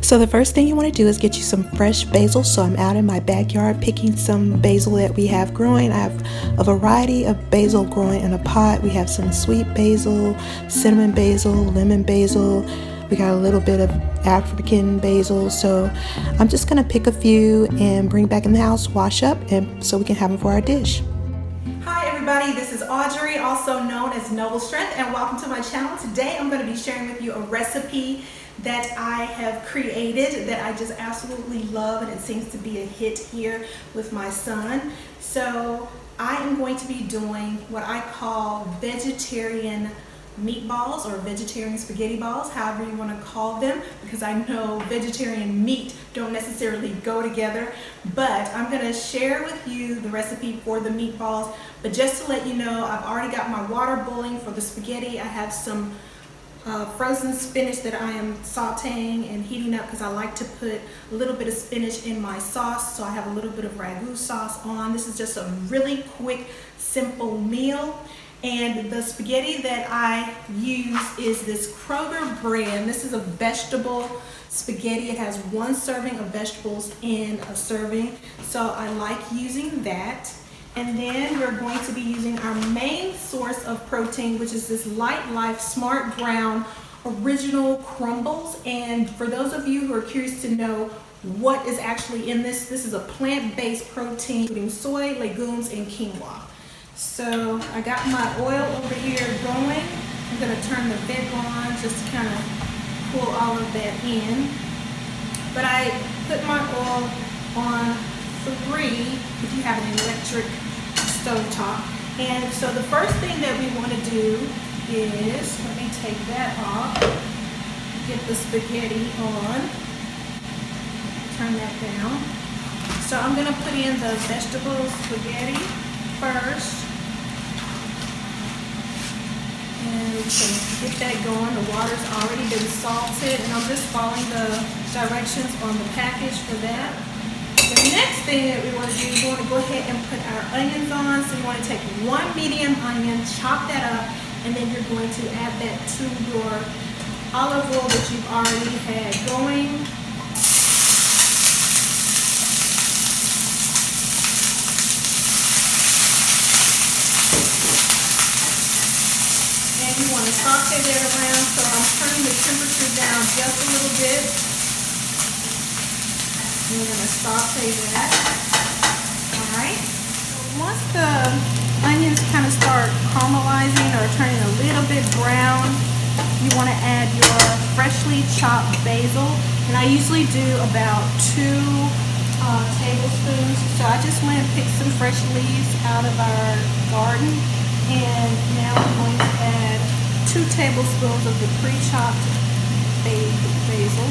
So the first thing you want to do is get you some fresh basil. So I'm out in my backyard picking some basil that we have growing. I have a variety of basil growing in a pot. We have some sweet basil, cinnamon basil, lemon basil. We got a little bit of African basil. So I'm just going to pick a few and bring back in the house, wash up, and so we can have them for our dish. Hi everybody, this is Audrey, also known as Noble Strength, and welcome to my channel. Today I'm going to be sharing with you a recipe that I have created that I just absolutely love, and it seems to be a hit here with my son. So I am going to be doing what I call vegetarian meatballs or vegetarian spaghetti balls, however you want to call them, because I know vegetarian meat don't necessarily go together, but I'm going to share with you the recipe for the meatballs. But just to let you know, I've already got my water boiling for the spaghetti. I have some frozen spinach that I am sauteing and heating up because I like to put a little bit of spinach in my sauce, so I have a little bit of ragu sauce on. This is just a really quick, simple meal. And the spaghetti that I use is this Kroger brand. This is a vegetable spaghetti. It has one serving of vegetables in a serving, so I like using that. And then we're going to be using our main source of protein, which is this Light Life Smart Brown Original Crumbles. And for those of you who are curious to know what is actually in this, this is a plant-based protein, including soy, legumes, and quinoa. So I got my oil over here going. I'm going to turn the vent on just to kind of pull all of that in. But I put my oil on 3 if you have an electric stove top. And so the first thing that we want to do is, let me take that off, get the spaghetti on, turn that down. So I'm going to put in the vegetable spaghetti first, and we can get that going. The water's already been salted, and I'm just following the directions on the package for that. The next thing that we want to do is we want to go ahead and put our onions on. So you want to take 1 medium onion, chop that up, and then you're going to add that to your olive oil that you've already had going. And you want to saute that around, so I'm turning the temperature down just a little bit. We're going to saute that. Alright. Once the onions kind of start caramelizing or turning a little bit brown, you want to add your freshly chopped basil. And I usually do about 2 tablespoons. So I just went and picked some fresh leaves out of our garden. And now I'm going to add 2 tablespoons of the pre-chopped basil.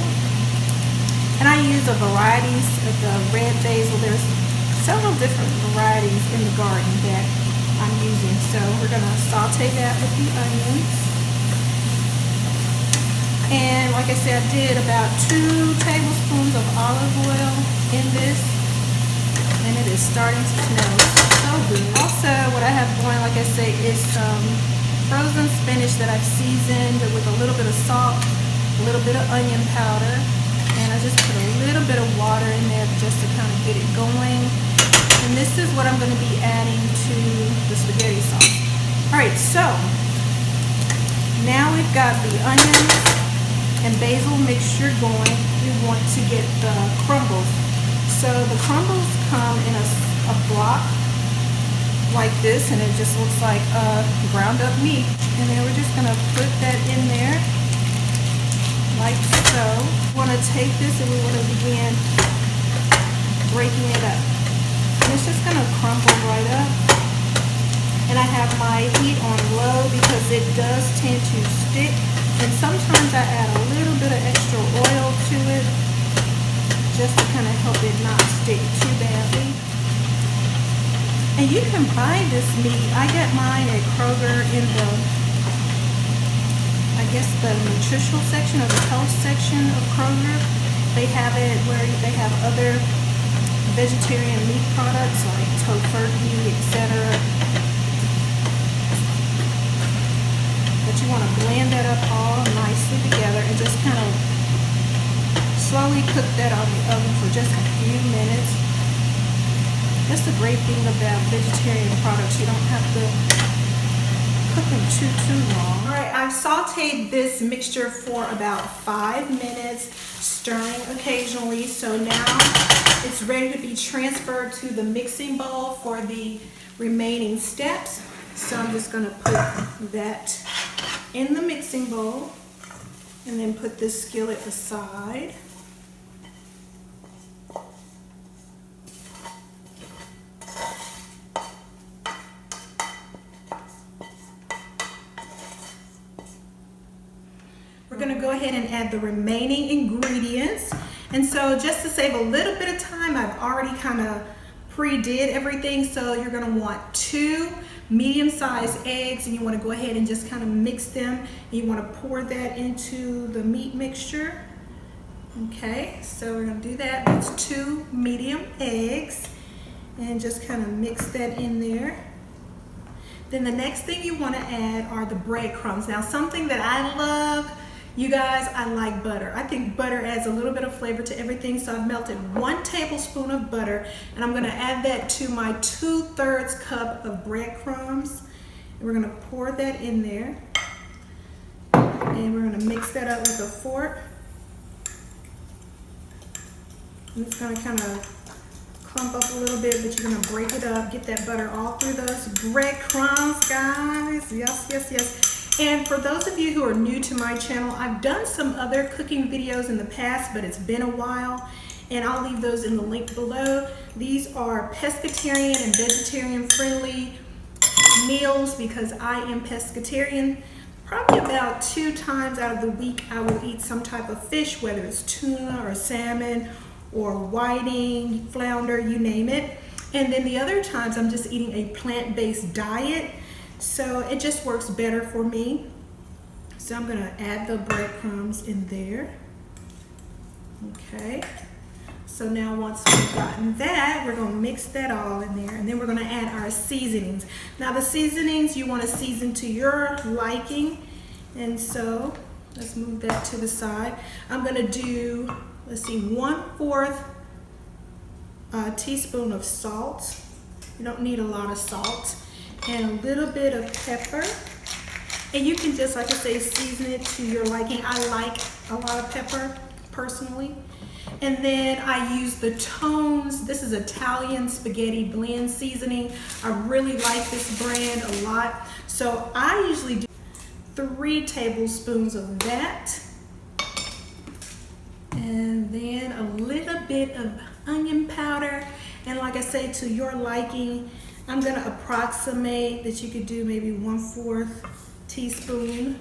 And I use a variety of the red basil. There's several different varieties in the garden that I'm using. So we're going to saute that with the onions. And like I said, I did about 2 tablespoons of olive oil in this. And it is starting to smell so good. Also, what I have going, like I say, is some frozen spinach that I've seasoned with a little bit of salt, a little bit of onion powder. And I just put a little bit of water in there just to kind of get it going. And this is what I'm going to be adding to the spaghetti sauce. Alright, so now we've got the onions and basil mixture going. We want to get the crumbles. So the crumbles come in a block like this, and it just looks like ground up meat. And then we're just going to put that in there like so. We want to take this and we want to begin breaking it up. And it's just going to crumble right up. And I have my heat on low because it does tend to stick. And sometimes I add a little bit of extra oil to it just to kind of help it not stick too badly. And you can buy this meat. I get mine at Kroger in the, I guess, the nutritional section or the health section of Kroger. They have it where they have other vegetarian meat products like tofu, etc. But you want to blend that up all nicely together and just kind of slowly cook that on the oven for just a few minutes. That's the great thing about vegetarian products. You don't have to cook them too long. All right, I've sauteed this mixture for about 5 minutes, stirring occasionally. So now it's ready to be transferred to the mixing bowl for the remaining steps. So I'm just gonna put that in the mixing bowl and then put this skillet aside. We're gonna go ahead and add the remaining ingredients. And so just to save a little bit of time, I've already kind of pre-did everything. So you're gonna want 2 medium-sized eggs, and you wanna go ahead and just kind of mix them. And you wanna pour that into the meat mixture. Okay, so we're gonna do that. That's 2 medium eggs, and just kind of mix that in there. Then the next thing you wanna add are the breadcrumbs. Now, something that I love, you guys, I like butter. I think butter adds a little bit of flavor to everything, so I've melted 1 tablespoon of butter, and I'm gonna add that to my 2/3 cup of breadcrumbs. And we're gonna pour that in there, and we're gonna mix that up with a fork. And it's gonna kind of clump up a little bit, but you're gonna break it up, get that butter all through those breadcrumbs, guys. Yes, yes, yes. And for those of you who are new to my channel, I've done some other cooking videos in the past, but it's been a while, and I'll leave those in the link below. These are pescatarian and vegetarian friendly meals because I am pescatarian. Probably about 2 times out of the week I will eat some type of fish, whether it's tuna or salmon or whiting, flounder, you name it. And then the other times I'm just eating a plant-based diet. So it just works better for me. So I'm gonna add the breadcrumbs in there. Okay. So now once we've gotten that, we're gonna mix that all in there, and then we're gonna add our seasonings. Now the seasonings you wanna season to your liking. And so let's move that to the side. I'm gonna do, let's see, 1/4 teaspoon of salt. You don't need a lot of salt. And a little bit of pepper, and you can just, like I say, season it to your liking. I like a lot of pepper personally. And then I use the Tones. This is Italian spaghetti blend seasoning. I really like this brand a lot, so I usually do 3 tablespoons of that, and then a little bit of onion powder, and like I say, to your liking. I'm gonna approximate that you could do maybe 1/4 teaspoon,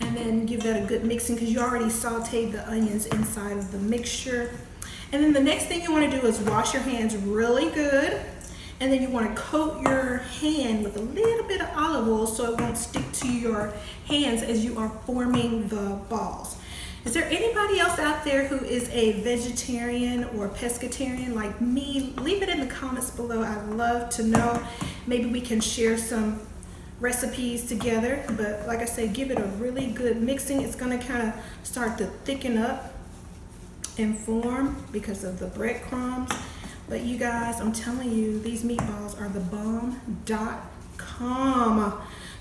and then give that a good mixing because you already sauteed the onions inside of the mixture. And then the next thing you wanna do is wash your hands really good, and then you wanna coat your hand with a little bit of olive oil so it won't stick to your hands as you are forming the balls. Is there anybody else out there who is a vegetarian or pescatarian like me? Leave it in the comments below. I'd love to know. Maybe we can share some recipes together. But like I say, give it a really good mixing. It's gonna kind of start to thicken up and form because of the breadcrumbs. But you guys, I'm telling you, these meatballs are the bomb.com.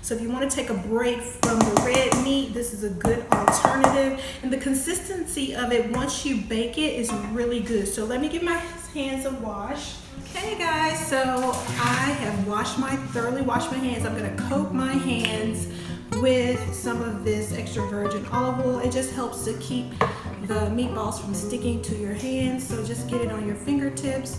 So if you want to take a break from the red meat, this is a good alternative. And the consistency of it, once you bake it, is really good. So let me give my hands a wash. Okay guys, so I have thoroughly washed my hands. I'm gonna coat my hands with some of this extra virgin olive oil. It just helps to keep the meatballs from sticking to your hands. So just get it on your fingertips,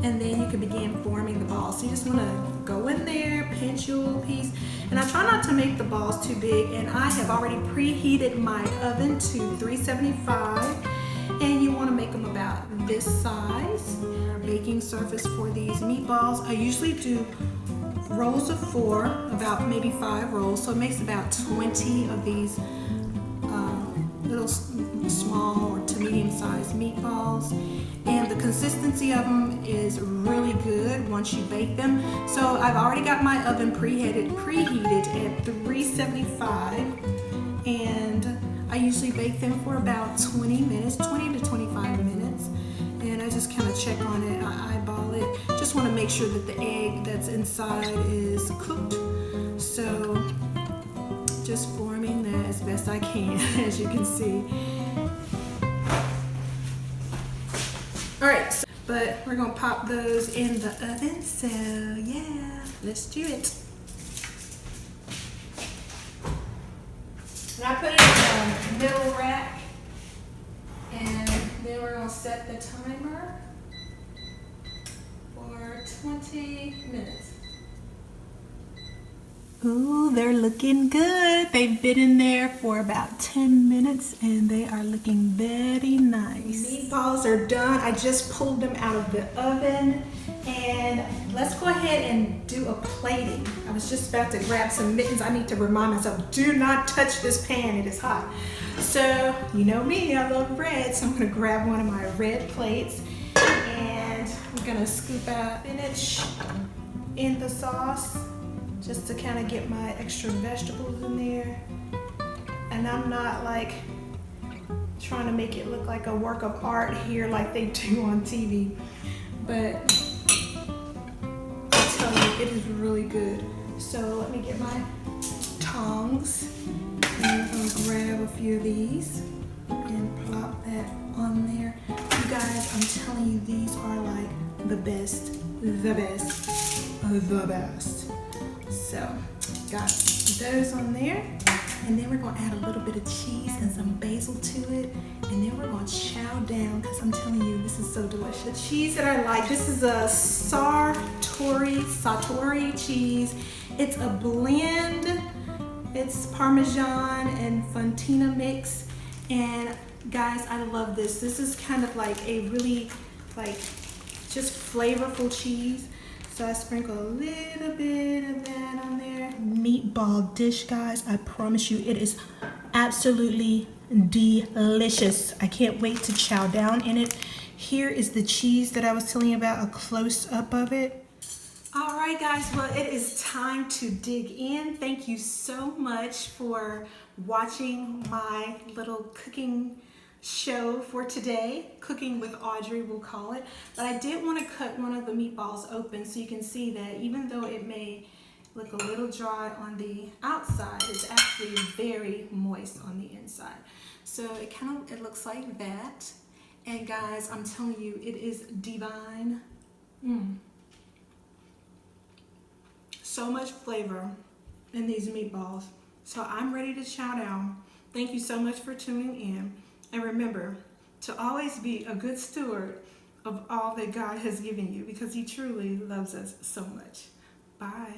and then you can begin forming the balls. So you just wanna go in there, pinch your little piece. And I try not to make the balls too big, and I have already preheated my oven to 375, and you wanna make them about this size. Our baking surface for these meatballs, I usually do rolls of 4, about maybe 5 rolls, so it makes about 20 of these little small or to medium-sized meatballs. And the consistency of them is really good once you bake them. So I've already got my oven preheated at 375, and I usually bake them for about 20 minutes, 20 to 25 minutes. And I just kind of check on it, I eyeball it. Just want to make sure that the egg that's inside is cooked. So just forming that as best I can, as you can see. All right, so, but we're gonna pop those in the oven. So yeah, let's do it. And I put it in the middle rack, and then we're gonna set the timer for 20 minutes. Ooh, they're looking good. They've been in there for about 10 minutes and they are looking very nice. Meatballs are done. I just pulled them out of the oven, and let's go ahead and do a plating. I was just about to grab some mittens. I need to remind myself, do not touch this pan, it is hot. So, you know me, I love red, so I'm gonna grab one of my red plates and I'm gonna scoop out spinach in the sauce, just to kind of get my extra vegetables in there. And I'm not like trying to make it look like a work of art here like they do on TV, but I tell you, it is really good. So let me get my tongs, and I'm gonna grab a few of these and plop that on there. You guys, I'm telling you, these are like the best, the best, the best. So, got those on there, and then we're gonna add a little bit of cheese and some basil to it, and then we're gonna chow down, because I'm telling you, this is so delicious. The cheese that I like, this is a sartori cheese. It's a blend. It's Parmesan and Fontina mix, and guys, I love this. This is kind of like a really like just flavorful cheese. So I sprinkle a little bit of that on there. Meatball dish, guys. I promise you, it is absolutely delicious. I can't wait to chow down in it. Here is the cheese that I was telling you about, a close up of it. All right, guys, well, it is time to dig in. Thank you so much for watching my little cooking show for today. Cooking with Audrey, we'll call it. But I did want to cut one of the meatballs open so you can see that even though it may look a little dry on the outside, it's actually very moist on the inside. So it looks like that. And guys, I'm telling you, it is divine. So much flavor in these meatballs. So I'm ready to chow down. Thank you so much for tuning in. And remember to always be a good steward of all that God has given you, because He truly loves us so much. Bye.